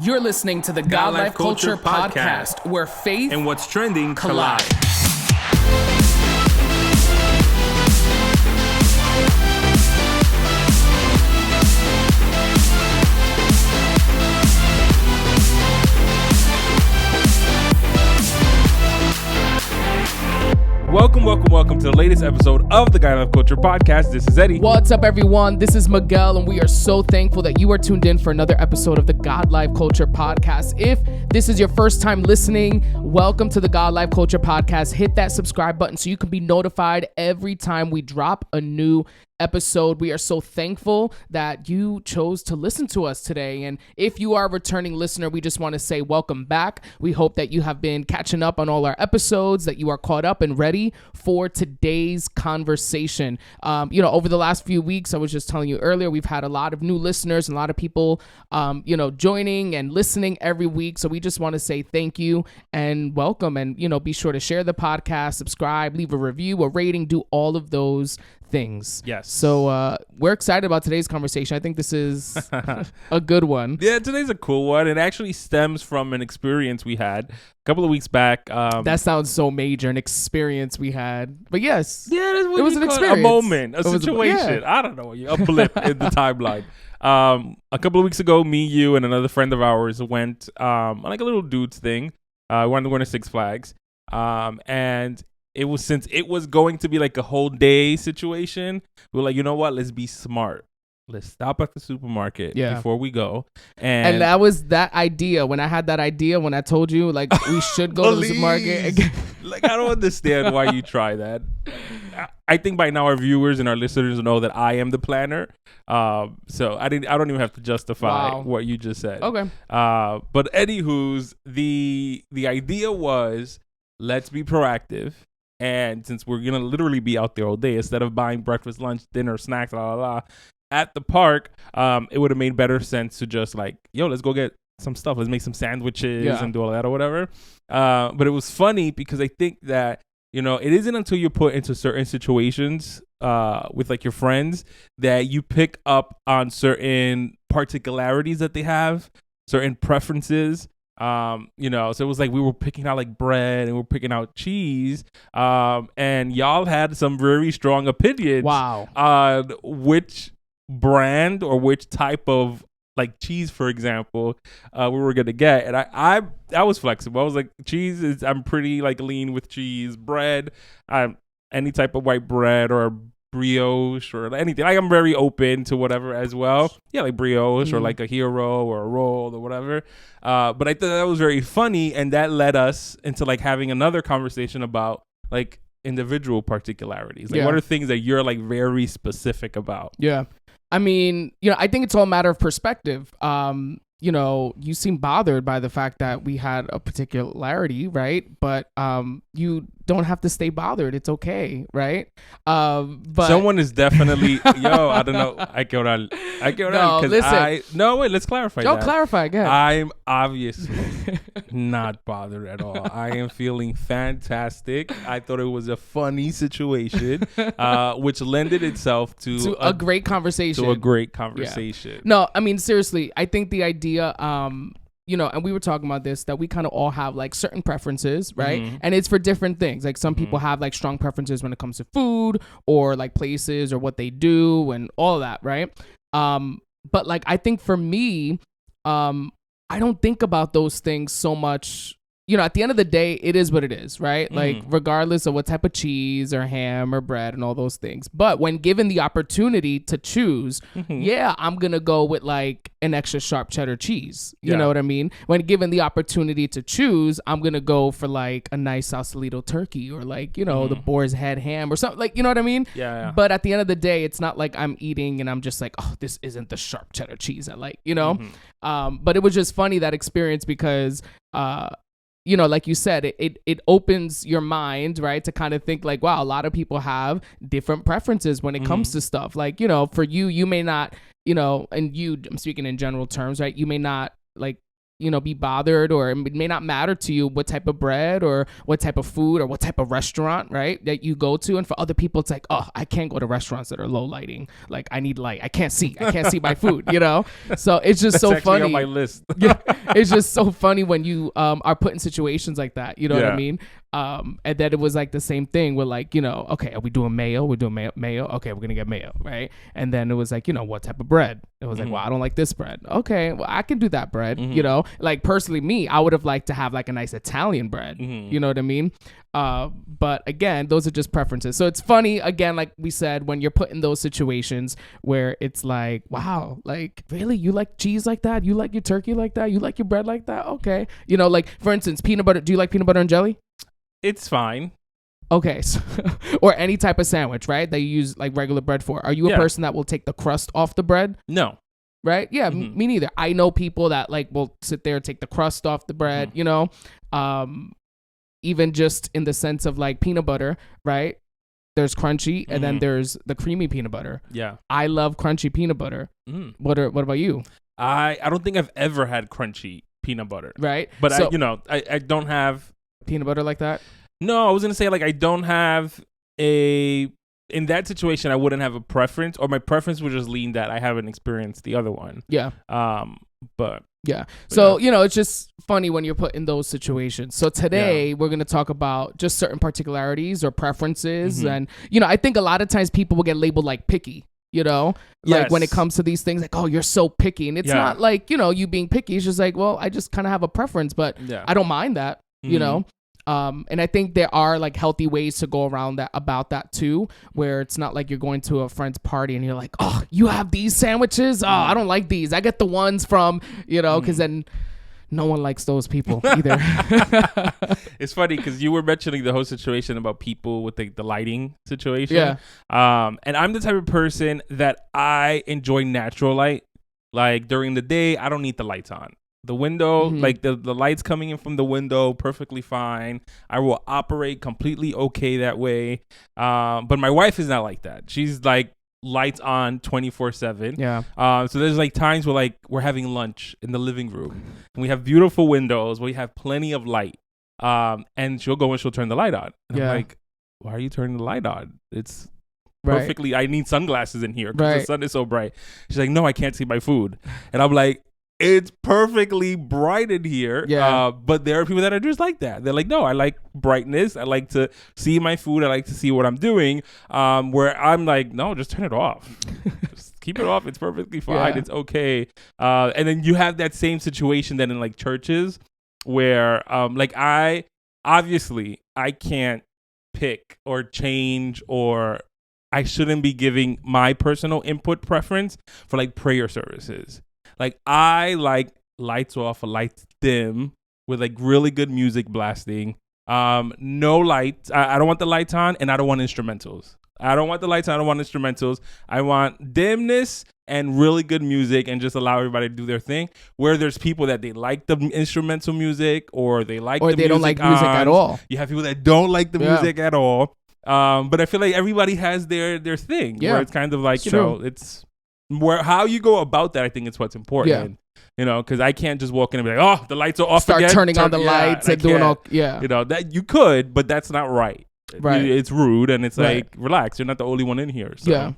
You're listening to the God Life Culture Podcast, where faith and what's trending collide. Welcome to the latest episode of the God Life Culture Podcast. This is Eddie. What's up, everyone? This is Miguel, and we are so thankful that you are tuned in for another episode of the God Life Culture Podcast. If this is your first time listening, welcome to the God Life Culture Podcast. Hit that subscribe button so you can be notified every time we drop a new episode. We are so thankful that you chose to listen to us today. And if you are a returning listener, we just want to say welcome back. We hope that you have been catching up on all our episodes, that you are caught up and ready for today's conversation. Over the last few weeks, I was just telling you earlier, we've had a lot of new listeners and a lot of people, joining and listening every week. So we just want to say thank you and welcome. And, be sure to share the podcast, subscribe, leave a review, a rating, do all of those things. Yes. So we're excited about today's conversation. I think this is a good one. Yeah, today's a cool one. It actually stems from an experience we had a couple of weeks back. That sounds so major, an experience we had. But yes, yeah, it was an experience. A moment, a situation. I don't know, a blip in the timeline. A couple of weeks ago, me, you, and another friend of ours went on like a little dudes thing. We wanted to go to Six Flags. And since it was going to be like a whole day situation, we were like, you know what? Let's be smart. Let's stop at the supermarket before we go. And that was that idea. When I had that idea, when I told you like we should go to the supermarket. Like, I don't understand why you try that. I think by now our viewers and our listeners know that I am the planner. So I don't even have to justify what you just said. Okay. But anywho's, the idea was, let's be proactive. And since we're going to literally be out there all day, instead of buying breakfast, lunch, dinner, snacks, at the park, it would have made better sense to just like, let's go get some stuff. Let's make some sandwiches and do all that or whatever. But it was funny because I think that, it isn't until you're put into certain situations with like your friends that you pick up on certain particularities that they have, certain preferences. So it was like we were picking out like bread and we were picking out cheese, and y'all had some very strong opinions on which brand or which type of like cheese, for example, we were gonna get. And I was flexible. I was like, I'm pretty like lean with cheese. Bread, any type of white bread or brioche or anything. Like, I'm very open to whatever as well. Yeah, like brioche or like a hero or a roll or whatever. But I thought that was very funny, and that led us into like having another conversation about like individual particularities. Like, what are things that you're like very specific about? Yeah. I mean, I think it's all a matter of perspective. You seem bothered by the fact that we had a particularity, right? But you don't have to stay bothered. It's okay, right? But someone is definitely, I don't know. Let's clarify. Clarify again. I'm obviously not bothered at all. I am feeling fantastic. I thought it was a funny situation, which lended itself to a great conversation. Yeah. No, I mean, seriously, I think the idea, and we were talking about this, that we kind of all have like certain preferences, right? Mm-hmm. And it's for different things. Like some people have like strong preferences when it comes to food or like places or what they do and all of that, right? But like, I think for me, I don't think about those things so much. At the end of the day, it is what it is, right? Mm-hmm. Like, regardless of what type of cheese or ham or bread and all those things. But when given the opportunity to choose, I'm going to go with like an extra sharp cheddar cheese. You know what I mean? When given the opportunity to choose, I'm going to go for like a nice Sausalito turkey or like, the boar's head ham or something. Like, you know what I mean? Yeah. But at the end of the day, it's not like I'm eating and I'm just like, oh, this isn't the sharp cheddar cheese I like, But it was just funny, that experience, because like you said, it opens your mind, right, to kind of think like, wow, a lot of people have different preferences when it comes to stuff. Like, for you may not, I'm speaking in general terms, right? You may not like be bothered, or it may not matter to you what type of bread or what type of food or what type of restaurant, right, that you go to. And for other people, it's like, oh, I can't go to restaurants that are low lighting. Like, I need light. I can't see my food, So it's just That's so actually funny. on my list. Yeah, it's just so funny when you are put in situations like that. You know what I Yeah. mean? And then it was like the same thing. We're like, okay, are we doing mayo? We're doing mayo. Okay, we're gonna get mayo, right? And then it was like, what type of bread? It was like, well, I don't like this bread. Okay, well, I can do that bread. Like personally, me, I would have liked to have like a nice Italian bread. You know what I mean? But again, those are just preferences. So it's funny, again, like we said, when you're put in those situations where it's like, wow, like, really, you like cheese like that? You like your turkey like that? You like your bread like that? Okay. Like, for instance, peanut butter. Do you like peanut butter and jelly? It's fine. Okay. So, or any type of sandwich, right, that you use like regular bread for. Are you a person that will take the crust off the bread? No. Right? Yeah, me neither. I know people that like will sit there and take the crust off the bread, even just in the sense of like peanut butter, right? There's crunchy and then there's the creamy peanut butter. Yeah. I love crunchy peanut butter. What about you? I don't think I've ever had crunchy peanut butter. Right. But so, I don't have peanut butter like that. No, I was gonna say, like, I don't have in that situation I wouldn't have a preference, or my preference would just lean that I haven't experienced the other one. Yeah. But yeah. So, it's just funny when you're put in those situations. So today we're going to talk about just certain particularities or preferences. And, I think a lot of times people will get labeled like picky, like when it comes to these things, like, oh, you're so picky. And it's not like, you being picky. It's just like, well, I just kind of have a preference, but I don't mind that, and I think there are like healthy ways to go around about that too, where it's not like you're going to a friend's party and you're like, oh, you have these sandwiches? Oh, I don't like these. I get the ones from, because then no one likes those people either. It's funny because you were mentioning the whole situation about people with the lighting situation. Yeah. And I'm the type of person that I enjoy natural light. Like during the day, I don't need the lights on. The window, like the lights coming in from the window, perfectly fine. I will operate completely okay that way. But my wife is not like that. She's like lights on 24/7. Yeah. So there's like times where like we're having lunch in the living room and we have beautiful windows. We have plenty of light. And she'll go and she'll turn the light on. And I'm like, why are you turning the light on? It's perfectly. I need sunglasses in here because the sun is so bright. She's like, no, I can't see my food. And I'm like, it's perfectly bright in here. Yeah. But there are people that are just like that. They're like, no, I like brightness. I like to see my food. I like to see what I'm doing. Where I'm like, no, just turn it off. Just keep it off. It's perfectly fine. It's okay. And then you have that same situation then in like churches where like I can't pick or change, or I shouldn't be giving my personal input preference for like prayer services. Like I like lights off, lights dim with like really good music blasting. No lights. I don't want the lights on, and I don't want instrumentals. I don't want the lights on. I don't want instrumentals. I want dimness and really good music, and just allow everybody to do their thing. Where there's people that they like the instrumental music, or they like or the they don't like music at all. You have people that don't like the music at all. But I feel like everybody has their thing. Yeah. Where it's kind of like, it's where how you go about that. I think it's what's important. Because I can't just walk in and be like, oh, the lights are off. Start turning on the lights and doing all. Yeah. That you could, but that's not right. Right. It's rude, and it's like, relax. You're not the only one in here. So. Yeah.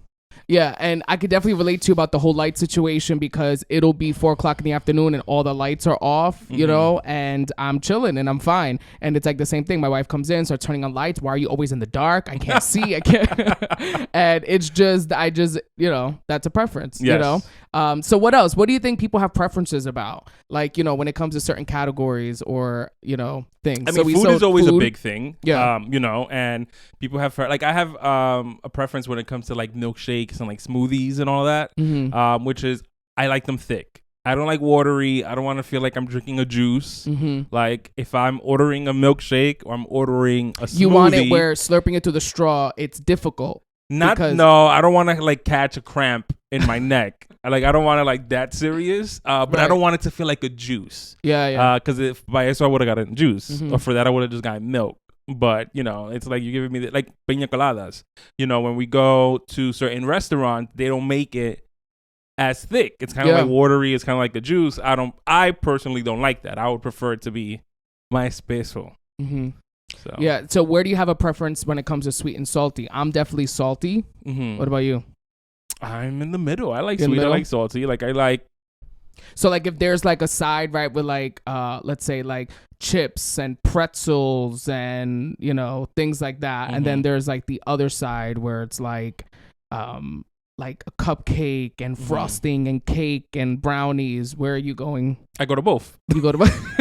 Yeah, and I could definitely relate to you about the whole light situation, because it'll be 4:00 in the afternoon and all the lights are off, and I'm chilling and I'm fine. And it's like the same thing. My wife comes in, starts turning on lights. Why are you always in the dark? I can't see. I can't. And it's just, that's a preference, So what else? What do you think people have preferences about? Like, when it comes to certain categories or, things. I mean, food is always a big thing. Yeah. And people have, like, I have a preference when it comes to like milkshakes and like smoothies and all that, which is I like them thick. I don't like watery. I don't want to feel like I'm drinking a juice. Like if I'm ordering a milkshake or I'm ordering a smoothie. You want it where slurping it through the straw, it's difficult. I don't want to like catch a cramp in my neck. I don't want to like that serious, but I don't want it to feel like a juice. Yeah. Because if by eso I would have gotten juice, or for that I would have just gotten milk. But it's like you're giving me like piña coladas. When we go to certain restaurants, they don't make it as thick. It's kind of like watery. It's kind of like the juice. I personally don't like that. I would prefer it to be más espeso. Mm-hmm. So. Yeah. So where do you have a preference when it comes to sweet and salty? I'm definitely salty. Mm-hmm. What about you? I'm in the middle. I like sweet. I like salty. Like I like. So like if there's like a side, right, with like let's say like chips and pretzels and things like that, and then there's like the other side where it's like a cupcake and frosting and cake and brownies. Where are you going? I go to both. You go to both.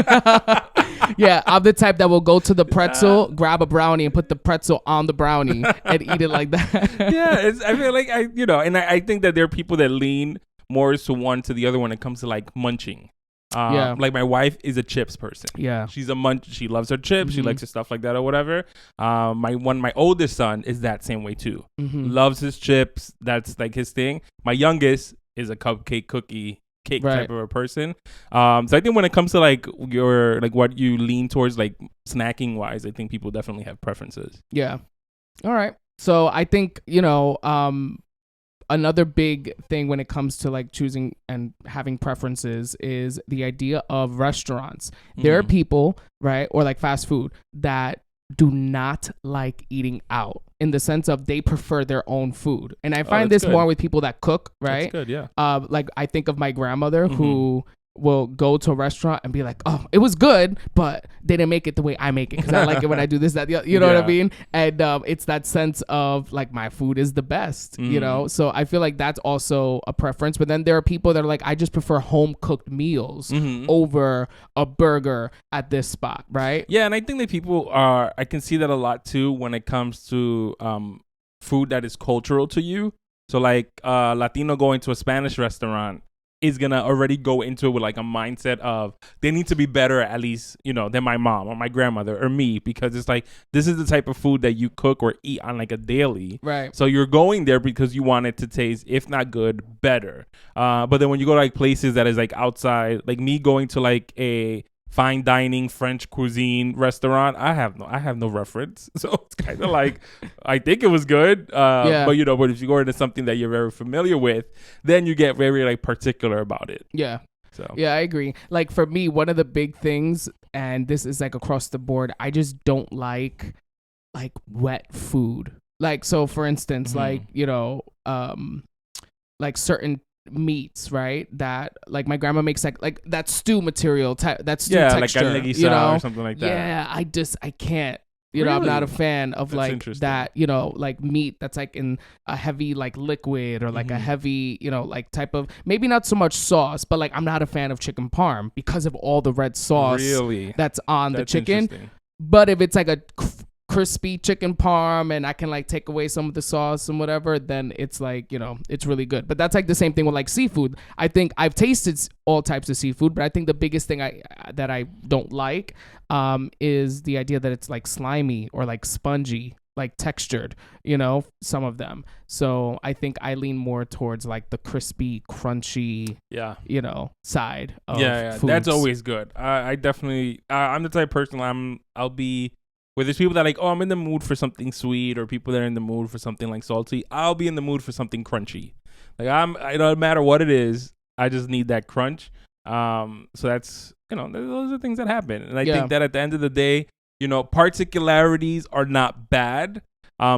Yeah, I'm the type that will go to the pretzel, grab a brownie, and put the pretzel on the brownie and eat it like that. Yeah, I feel like I think that there are people that lean more to one to the other when it comes to like munching. Like my wife is a chips person. Yeah, she's a munch. She loves her chips. She likes her stuff like that or whatever. My oldest son is that same way too. Loves his chips. That's like his thing. My youngest is a cupcake cookie cake type of a person. So I think when it comes to like your like what you lean towards like snacking wise, I think people definitely have preferences. Yeah. All right. So I think another big thing when it comes to like choosing and having preferences is the idea of restaurants. There are people, right, or like fast food that do not like eating out in the sense of they prefer their own food. And I find this more with people that cook, right? That's good, yeah. Like I think of my grandmother who will go to a restaurant and be like, oh, it was good, but they didn't make it the way I make it because I like it when I do this, that, you know what I mean? And it's that sense of like my food is the best, So I feel like that's also a preference. But then there are people that are like, I just prefer home cooked meals over a burger at this spot, right? Yeah, and I think that people I can see that a lot too when it comes to food that is cultural to you. So like Latino going to a Spanish restaurant is gonna already go into it with like a mindset of they need to be better at least than my mom or my grandmother or me, because it's like this is the type of food that you cook or eat on like a daily, right? So you're going there because you want it to taste, if not good, better. But then when you go to like places that is like outside, like me going to like a fine dining French cuisine restaurant, I have no reference, so it's kind of like I think it was good, but if you go into something that you're very familiar with, then you get very like particular about it. Yeah. So yeah, I agree. Like for me, one of the big things, and this is like across the board, I just don't like wet food. Like so, for instance, like like certain meats, right, that like my grandma makes like that stew material type, that stew texture, like or something like that. Yeah, I can't, really? I'm not a fan of like that, like meat that's like in a heavy like liquid or like a heavy, like type of, maybe not so much sauce, but like I'm not a fan of chicken parm because of all the red sauce that's on the chicken. But if it's like a crispy chicken parm and I can like take away some of the sauce and whatever, then it's like, it's really good. But that's like the same thing with like seafood. I think I've tasted all types of seafood, but I think the biggest thing that I don't like is the idea that it's like slimy or like spongy, like textured, some of them. So I think I lean more towards like the crispy, crunchy, side of foods. That's always good. I definitely, I'm the type of person I'll be, where there's people that are like, oh, I'm in the mood for something sweet, or people that are in the mood for something like salty. I'll be in the mood for something crunchy. Like no matter what it is, I just need that crunch. So that's, those are things that happen. And I think that at the end of the day, particularities are not bad.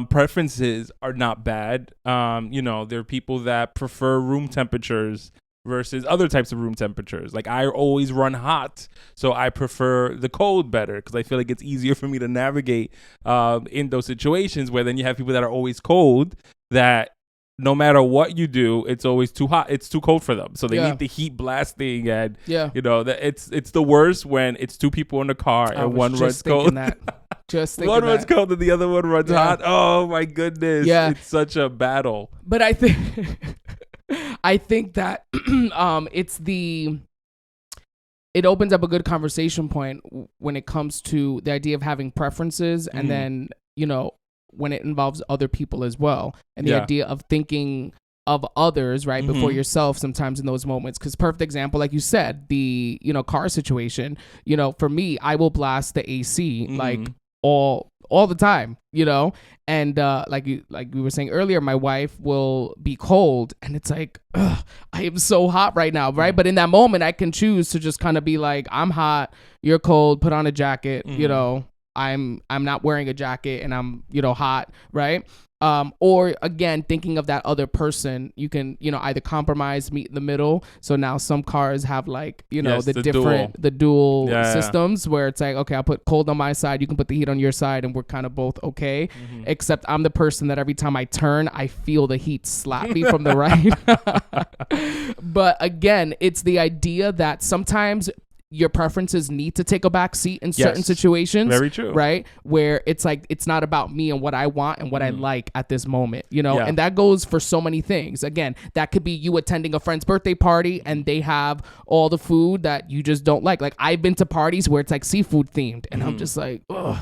Preferences are not bad. There are people that prefer room temperatures versus other types of room temperatures. Like I always run hot, so I prefer the cold better because I feel like it's easier for me to navigate in those situations, where then you have people that are always cold, that no matter what you do, it's always too hot, it's too cold for them, so they need the heat blasting. And that it's the worst when it's two people in the car and one runs cold. One runs cold and the other one runs hot. Oh my goodness. It's such a battle. But I think I think that it opens up a good conversation point when it comes to the idea of having preferences, and then, when it involves other people as well, and the idea of thinking of others, right, before yourself sometimes in those moments. Because perfect example, like you said, the, car situation, for me, I will blast the AC like all all the time, and like we were saying earlier, my wife will be cold and it's like, ugh, I am so hot right now, right? But in that moment I can choose to just kind of be like, I'm hot, you're cold, put on a jacket, I'm not wearing a jacket and I'm hot, right? Or again, thinking of that other person, you can, either compromise, meet in the middle. So now some cars have like, the dual systems where it's like, okay, I'll put cold on my side, you can put the heat on your side, and we're kind of both okay. Except I'm the person that every time I turn, I feel the heat slap me from the right. But again, it's the idea that sometimes your preferences need to take a back seat in certain situations. Very true. Right? Where it's like, it's not about me and what I want and what I like at this moment, and that goes for so many things. Again, that could be you attending a friend's birthday party and they have all the food that you just don't like. Like I've been to parties where it's like seafood themed and I'm just like, ugh.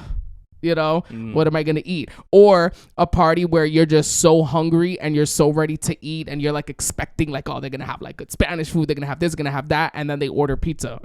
What am I going to eat? Or a party where you're just so hungry and you're so ready to eat and you're like expecting like, oh, they're going to have like good Spanish food. They're going to have this, going to have that. And then they order pizza.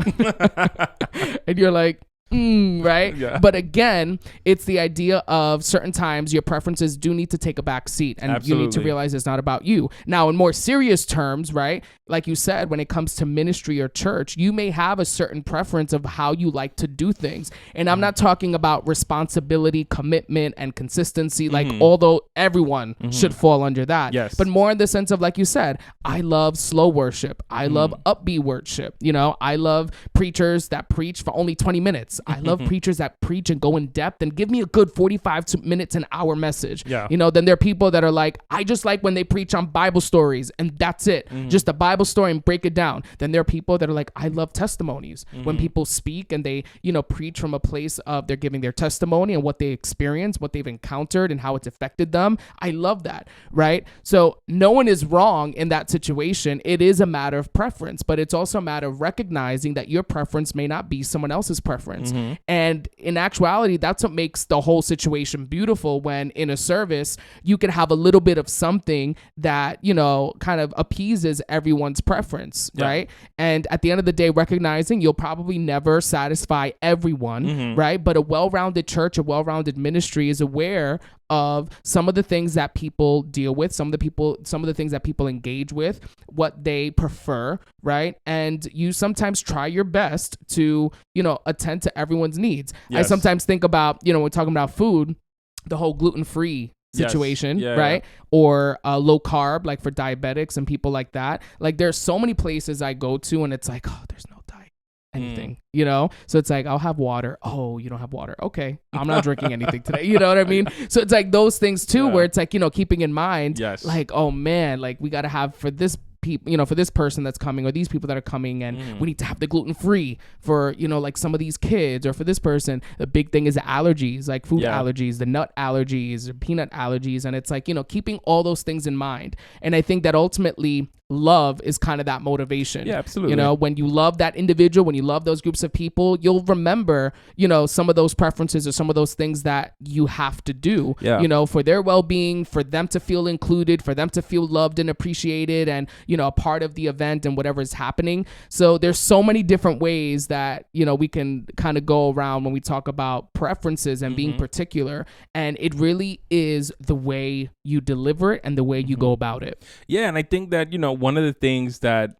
And you're like, right? Yeah. But again, it's the idea of certain times your preferences do need to take a back seat and you need to realize it's not about you. Now, in more serious terms, right? Like you said, when it comes to ministry or church, you may have a certain preference of how you like to do things. And I'm not talking about responsibility, commitment, and consistency, like although everyone should fall under that. Yes. But more in the sense of, like you said, I love slow worship. I love upbeat worship. I love preachers that preach for only 20 minutes. I love preachers that preach and go in depth and give me a good 45 minutes, an hour message. Yeah. Then there are people that are like, I just like when they preach on Bible stories and that's it. Just a Bible story and break it down. Then there are people that are like, I love testimonies. When people speak and they, preach from a place of they're giving their testimony and what they experienced, what they've encountered and how it's affected them. I love that. Right. So no one is wrong in that situation. It is a matter of preference, but it's also a matter of recognizing that your preference may not be someone else's preference. And in actuality, that's what makes the whole situation beautiful, when in a service, you can have a little bit of something that, kind of appeases everyone's preference, right? And at the end of the day, recognizing you'll probably never satisfy everyone, right? But a well-rounded church, a well-rounded ministry is aware of some of the things that people deal with, some of the things that people engage with, what they prefer, right? And you sometimes try your best to, attend to everyone's needs. Yes. I sometimes think about, when we're talking about food, the whole gluten-free situation, right? Or low carb, like for diabetics and people like that. Like there's so many places I go to and it's like, oh, there's no diet, anything, So it's like, I'll have water. Oh, you don't have water. Okay. I'm not drinking anything today. You know what I mean? So it's like those things too, where it's like, keeping in mind, like, oh man, like we got to have for this people, for this person that's coming or these people that are coming, and we need to have the gluten-free for, like some of these kids, or for this person. The big thing is the allergies, like food allergies, the nut allergies, or peanut allergies. And it's like, keeping all those things in mind. And I think that ultimately love is kind of that motivation. Yeah, absolutely. When you love that individual, when you love those groups of people, you'll remember, some of those preferences or some of those things that you have to do, for their well-being, for them to feel included, for them to feel loved and appreciated and, a part of the event and whatever is happening. So there's so many different ways that, we can kind of go around when we talk about preferences and being particular. And it really is the way you deliver it and the way you go about it. Yeah. And I think that, one of the things that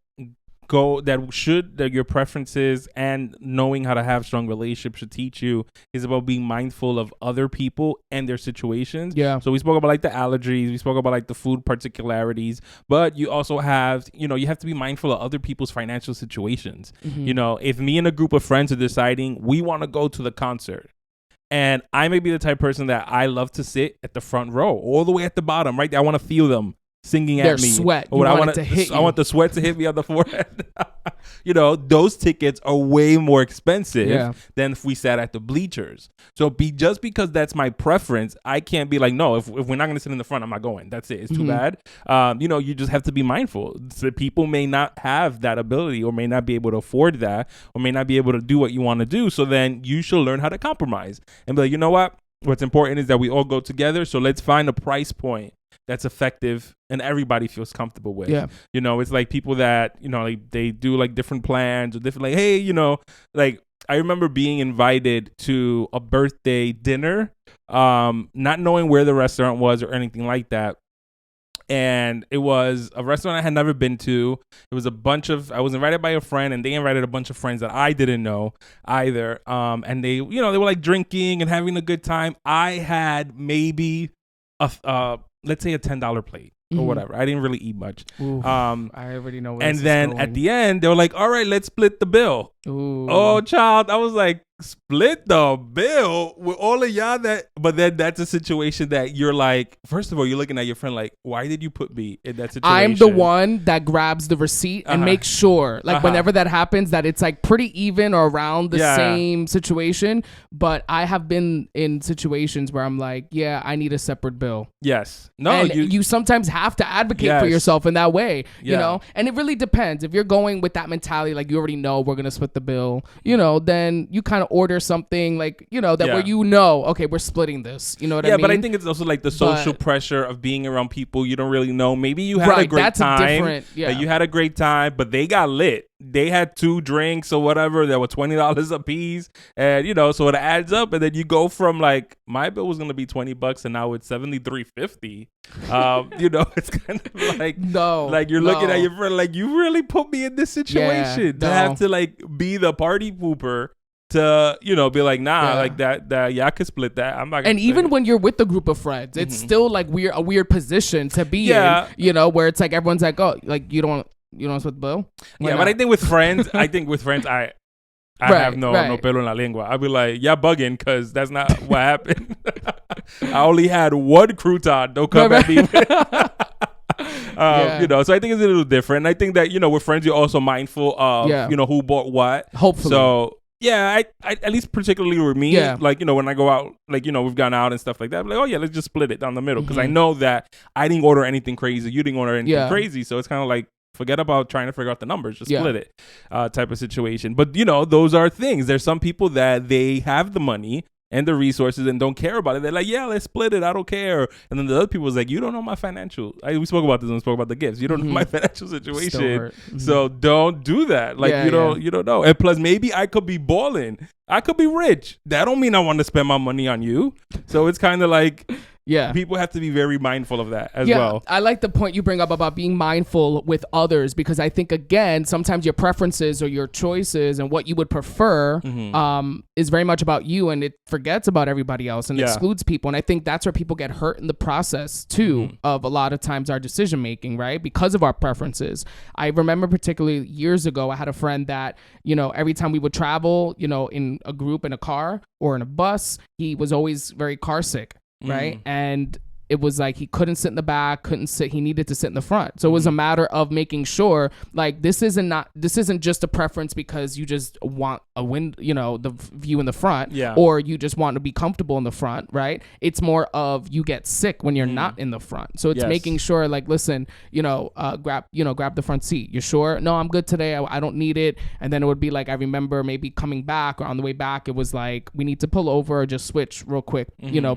your preferences and knowing how to have strong relationships should teach you is about being mindful of other people and their situations. Yeah. So we spoke about like the allergies, we spoke about like the food particularities, but you also have, you have to be mindful of other people's financial situations. If me and a group of friends are deciding we want to go to the concert, and I may be the type of person that I love to sit at the front row, all the way at the bottom, right? I want to feel them singing at me. Sweat. Or I want the sweat to hit me on the forehead. Those tickets are way more expensive than if we sat at the bleachers. So just because that's my preference, I can't be like, no, if we're not going to sit in the front, I'm not going. That's it. It's too bad. You just have to be mindful. So people may not have that ability or may not be able to afford that or may not be able to do what you want to do. So then you should learn how to compromise and be like, you know what? What's important is that we all go together. So let's find a price point that's effective and everybody feels comfortable with. Yeah. It's like people that, like they do like different plans or different, like, hey, like I remember being invited to a birthday dinner, not knowing where the restaurant was or anything like that. And it was a restaurant I had never been to. It was I was invited by a friend, and they invited a bunch of friends that I didn't know either. And they were like drinking and having a good time. I had maybe let's say a $10 plate or whatever. I didn't really eat much. Ooh, I already know where and this then is going. at the end, they were like, all right, let's split the bill. Ooh. Oh, child. I was like, split the bill with all of y'all but then that's a situation that you're like, first of all, you're looking at your friend like, why did you put me in that situation? I'm the one that grabs the receipt and makes sure, like, whenever that happens, that it's like pretty even or around the same situation. But I have been in situations where I'm like, yeah, I need a separate bill. Yes. No, and you sometimes have to advocate for yourself in that way, you know? And it really depends. If you're going with that mentality, like, you already know we're going to split the bill, then you kind of order something like, that where okay, we're splitting this. You know what I mean? Yeah, but I think it's also like the social pressure of being around people you don't really know. Maybe you had a great time. You had a great time, but they got lit. They had 2 drinks or whatever that were $20 a piece, and so it adds up, and then you go from like, my bill was gonna be $20 and now it's $73.50. It's kind of like, like you're looking at your friend like, you really put me in this situation to have to like be the party pooper to be like, nah, like that I could split that. I'm not gonna and even when you're with a group of friends, it's still like a weird position to be in, where it's like everyone's like, oh, like you don't split the bill. Why not? But I think with friends I have no pelo en la lengua. I'll be like, yeah, bugging, because that's not what happened. I only had 1 crouton. Don't come at me. So I think it's a little different. And I think that, with friends, you're also mindful of, who bought what. Hopefully. So, yeah, I at least particularly with me, like, when I go out, like, we've gone out and stuff like that, I'm like, oh, yeah, let's just split it down the middle. Because I know that I didn't order anything crazy. You didn't order anything crazy. So it's kind of like, forget about trying to figure out the numbers. Just split it type of situation. But, those are things. There's some people that they have the money and the resources and don't care about it. They're like, yeah, let's split it. I don't care. And then the other people was like, you don't know my financial. We spoke about this when we spoke about the gifts. You don't know my financial situation. So don't do that. Like, you don't know. And plus, maybe I could be balling. I could be rich. That don't mean I want to spend my money on you. So it's kind of like, people have to be very mindful of that as well. I like the point you bring up about being mindful with others, because I think, again, sometimes your preferences or your choices and what you would prefer is very much about you, and it forgets about everybody else and excludes people. And I think that's where people get hurt in the process too of a lot of times our decision making, right? Because of our preferences. I remember particularly years ago, I had a friend that, every time we would travel, in a group, in a car or in a bus, he was always very car sick. Right. And it was like he couldn't sit in the back, he needed to sit in the front. So it was a matter of making sure, like, this isn't just a preference because you just want a the view in the front, or you just want to be comfortable in the front, right? It's more of you get sick when you're not in the front. So it's making sure, like, listen, grab the front seat. You're sure? No, I'm good today. I don't need it. And then it would be like, I remember maybe coming back or on the way back, it was like, we need to pull over or just switch real quick,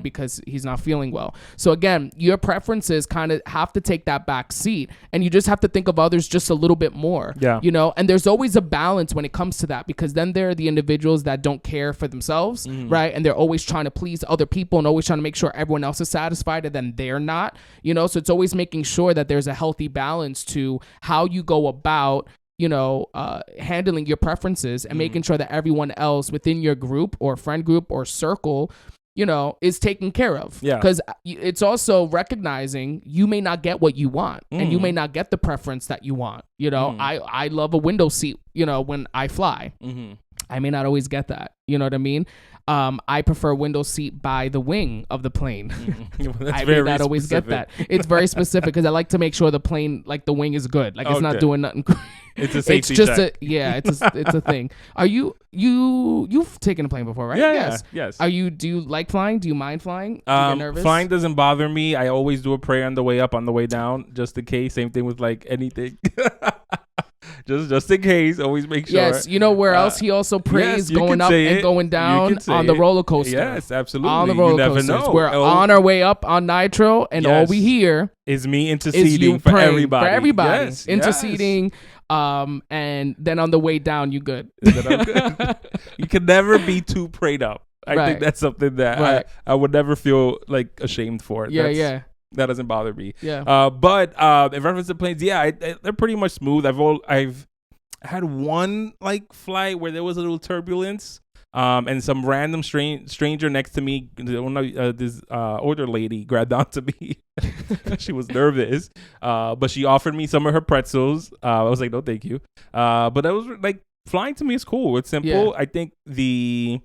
because he's not feeling well. So again, your preferences kind of have to take that back seat, and you just have to think of others just a little bit more. And there's always a balance when it comes to that, because then there are the individuals that don't care for themselves, right? And they're always trying to please other people and always trying to make sure everyone else is satisfied, and then they're not, so it's always making sure that there's a healthy balance to how you go about handling your preferences and making sure that everyone else within your group or friend group or circle is taken care of. Because it's also recognizing you may not get what you want, and you may not get the preference that you want. I love a window seat, when I fly. I may not always get that. You know what I mean? I prefer window seat by the wing of the plane. I may not always get that. It's very specific because I like to make sure the plane, like the wing is good. Like it's not doing nothing. It's a safety check. It's a thing. Are you've taken a plane before, right? Yes. Do you like flying? Do you mind flying? Do you get nervous? Flying doesn't bother me. I always do a prayer on the way up, on the way down, just in case. Same thing with like anything. Just in case, always make sure. Yes, where else he also prays going up and going down on the roller coaster. Yes, absolutely. On the roller coasters. Never know. We're on our way up on Nitro, and all we hear is me interceding for everybody. For everybody. Yes, interceding. And then on the way down, you good. You can never be too prayed up. I Right. think that's something that Right. I would never feel like ashamed for. Yeah. That doesn't bother me. Yeah. But in reference to planes, they're pretty much smooth. I've had one like flight where there was a little turbulence. And some random stranger next to me, this older lady grabbed onto me. She was nervous, but she offered me some of her pretzels. I was like, no, thank you. But that was like, flying to me is cool. It's simple. Yeah. I think the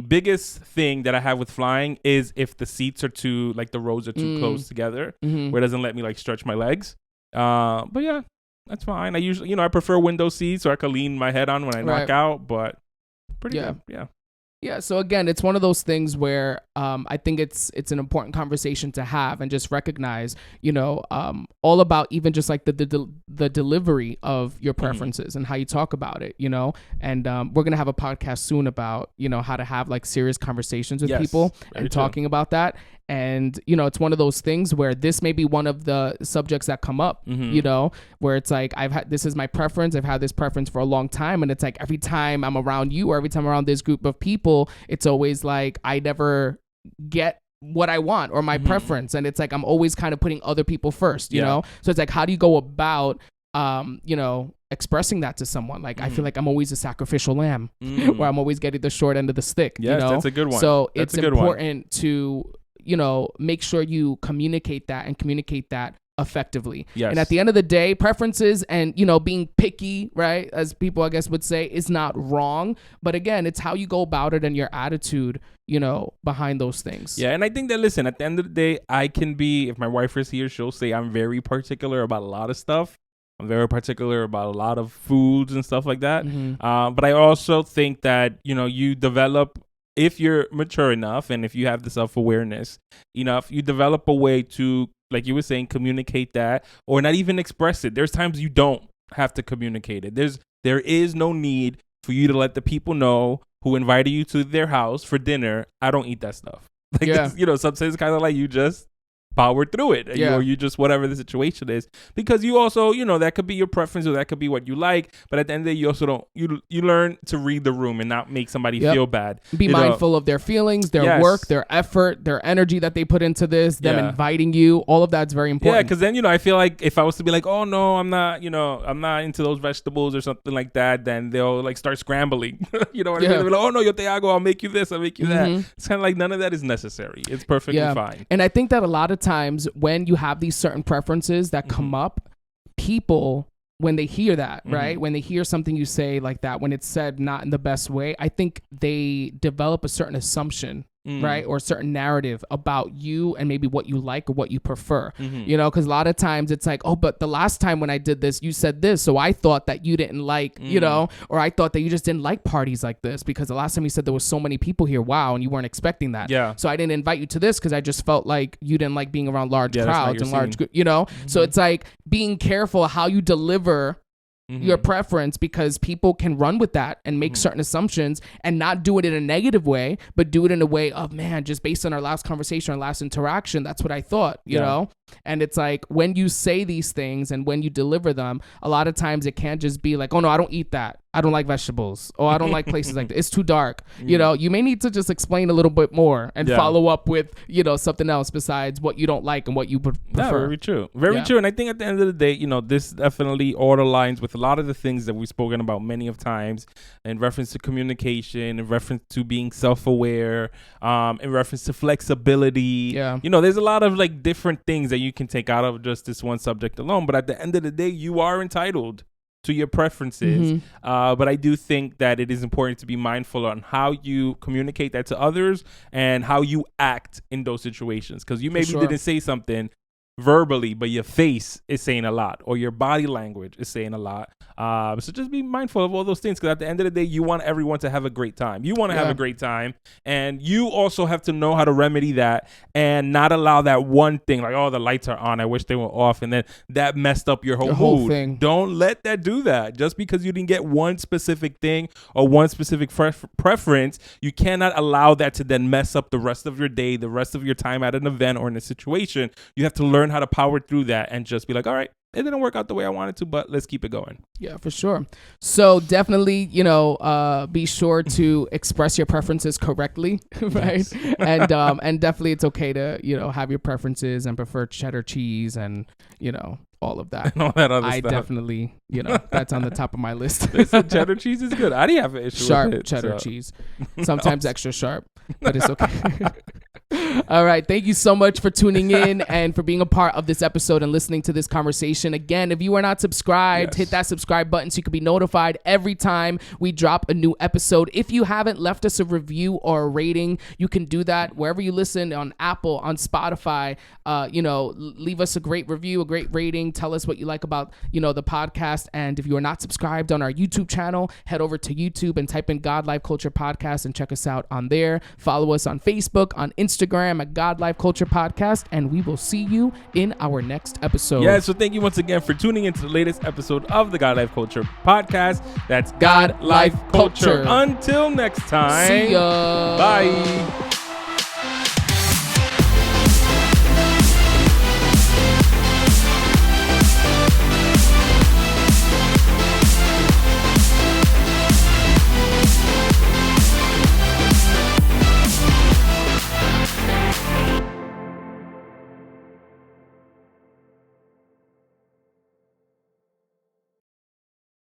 biggest thing that I have with flying is if the seats are too, like the rows are too close together, where it doesn't let me like stretch my legs. But yeah, that's fine. I usually, I prefer window seats so I can lean my head on when I knock out, but pretty good. Yeah. So again, it's one of those things where I think it's an important conversation to have and just recognize, all about even just like the delivery of your preferences and how you talk about it, and we're going to have a podcast soon about, how to have like serious conversations with people and talking about that. And, it's one of those things where this may be one of the subjects that come up, where it's like, this is my preference. I've had this preference for a long time. And it's like, every time I'm around you or every time I'm around this group of people, it's always like, I never get what I want or my preference. And it's like, I'm always kind of putting other people first, you know? So it's like, how do you go about, expressing that to someone? Like, I feel like I'm always a sacrificial lamb where I'm always getting the short end of the stick. Yes, that's a good one. So it's important to, make sure you communicate that effectively. Yes. And at the end of the day, preferences and, being picky, right, as people, I guess, would say, is not wrong. But again, it's how you go about it and your attitude, behind those things. Yeah. And I think that, listen, at the end of the day, I can be, if my wife is here, she'll say I'm very particular about a lot of stuff. I'm very particular about a lot of foods and stuff like that. But I also think that, you develop, if you're mature enough and if you have the self-awareness enough, you develop a way to, like you were saying, communicate that or not even express it. There's times you don't have to communicate it. There is no need for you to let the people know who invited you to their house for dinner, I don't eat that stuff. Like, sometimes it's kind of like you just power through it, or you just whatever the situation is, because you also, that could be your preference or that could be what you like, but at the end of the day, you also don't, you learn to read the room and not make somebody feel bad. Be mindful of their feelings, their work, their effort, their energy that they put into this, them inviting you, all of that's very important. Yeah, because then, I feel like if I was to be like, oh no, I'm not into those vegetables or something like that, then they'll like start scrambling. You know what I mean? They'll be like, oh no, yo te hago, I'll make you this, I'll make you that. It's kind of like none of that is necessary. It's perfectly fine. And I think that a lot of times when you have these certain preferences that come up, people, when they hear that, right, when they hear something you say like that, when it's said not in the best way, I think they develop a certain assumption, right, or a certain narrative about you and maybe what you like or what you prefer, because a lot of times it's like, oh, but the last time when I did this, you said this, so I thought that you didn't like, or I thought that you just didn't like parties like this because the last time you said there was so many people here, wow, and you weren't expecting that. So I didn't invite you to this because I just felt like you didn't like being around large crowds and large, so it's like being careful how you deliver your preference, because people can run with that and make certain assumptions and not do it in a negative way, but do it in a way of, man, just based on our last conversation, our last interaction, that's what I thought, you know? And it's like when you say these things and when you deliver them, a lot of times it can't just be like, oh no, I don't eat that. I don't like vegetables. Oh, I don't like places like that. It's too dark. You may need to just explain a little bit more and follow up with, something else besides what you don't like and what you prefer. Yeah, very true. Very true. And I think at the end of the day, this definitely all aligns with a lot of the things that we've spoken about many of times in reference to communication, in reference to being self-aware, in reference to flexibility. There's a lot of like different things that you can take out of just this one subject alone. But at the end of the day, you are entitled to your preferences. But I do think that it is important to be mindful on how you communicate that to others and how you act in those situations. Because you maybe didn't say something verbally, but your face is saying a lot, or your body language is saying a lot. So just be mindful of all those things, because at the end of the day, you want everyone to have a great time. You want to have a great time, and you also have to know how to remedy that and not allow that one thing, like, oh, the lights are on, I wish they were off, and then that messed up your whole mood. Thing. Don't let that do that. Just because you didn't get one specific thing or one specific preference, you cannot allow that to then mess up the rest of your day, the rest of your time at an event or in a situation. You have to learn how to power through that and just be like, all right, it didn't work out the way I wanted to, but let's keep it going. Yeah, for sure. So definitely, be sure to express your preferences correctly, right? And definitely it's okay to, have your preferences and prefer cheddar cheese and, all of that. And all that other I stuff. Definitely, that's on the top of my list. Listen, cheddar cheese is good. I didn't have an issue Sharp with it. cheddar cheese. Sometimes extra sharp, but it's okay. All right. Thank you so much for tuning in and for being a part of this episode and listening to this conversation. Again, if you are not subscribed, hit that subscribe button so you can be notified every time we drop a new episode. If you haven't left us a review or a rating, you can do that wherever you listen, on Apple, on Spotify. Leave us a great review, a great rating. Tell us what you like about, the podcast. And if you are not subscribed on our YouTube channel, head over to YouTube and type in God Life Culture Podcast and check us out on there. Follow us on Facebook, on Instagram at God Life Culture Podcast, and we will see you in our next episode. Yeah, so thank you once again for tuning into the latest episode of the God Life Culture Podcast. That's God Life Culture. Until next time. See ya. Bye.